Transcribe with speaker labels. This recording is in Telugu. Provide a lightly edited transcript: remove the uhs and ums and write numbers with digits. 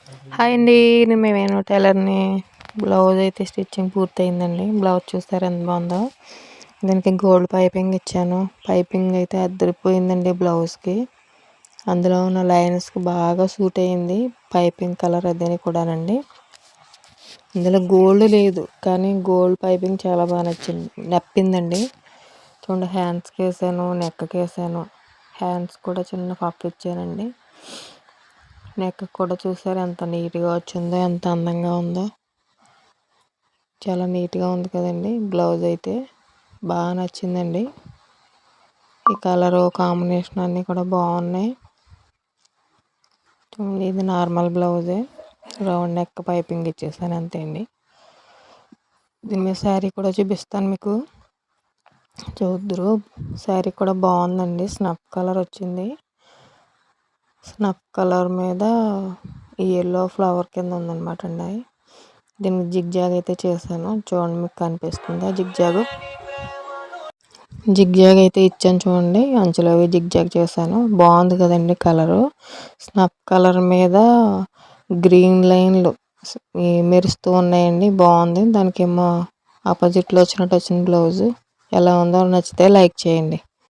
Speaker 1: హాయ్ అండి. నేను టైలర్‌ని. బ్లౌజ్ అయితే స్టిచ్చింగ్ పూర్తయిందండి. బ్లౌజ్ చూసారా ఎంత బాగుందో. దీనికి గోల్డ్ పైపింగ్ ఇచ్చాను. పైపింగ్ అయితే అదిరిపోయిందండి బ్లౌజ్‌కి. అందులో ఉన్న లైన్స్‌కి బాగా సూట్ అయింది. పైపింగ్ కలర్ అదని కూడానండి. ఇందులో గోల్డ్ లేదు కానీ గోల్డ్ పైపింగ్ చాలా బాగా నప్పిందండి. చూడండి, హ్యాండ్స్కి వేసాను, నెక్కి వేసాను. హ్యాండ్స్ కూడా చిన్న పఫ్ ఇచ్చానండి. నెక్ కూడా చూసారు ఎంత నీట్గా వచ్చిందో, ఎంత అందంగా ఉందో. చాలా నీట్గా ఉంది కదండి. బ్లౌజ్ అయితే బాగా నచ్చిందండి. ఈ కలరు కాంబినేషన్ అన్నీ కూడా బాగున్నాయి. చూడండి, ఇది నార్మల్ బ్లౌజే. రౌండ్ నెక్ పైపింగ్ ఇచ్చేసాను అంతే అండి. దీని మీద శారీ కూడా చూపిస్తాను మీకు, చూద్దరు. శారీ కూడా బాగుందండి. స్నఫ్ కలర్ వచ్చింది. స్నఫ్ కలర్ మీద ఈ ఎల్లో ఫ్లవర్ కింద ఉందన్నమాట అండి. దీనికి జిగ్జాగ్ అయితే చేశాను. చూడండి, మీకు కనిపిస్తుందా జిగ్జాగ్ అయితే ఇచ్చాను చూడండి. అంచులో జిగ్జాగ్ చేశాను. బాగుంది కదండి కలరు. స్నఫ్ కలర్ మీద గ్రీన్ లైన్లు మెరుస్తూ ఉన్నాయండి. బాగుంది. దానికేమో ఆపోజిట్లో వచ్చినట్టు వచ్చిన బ్లౌజు. ఎలా ఉందో నచ్చితే లైక్ చేయండి.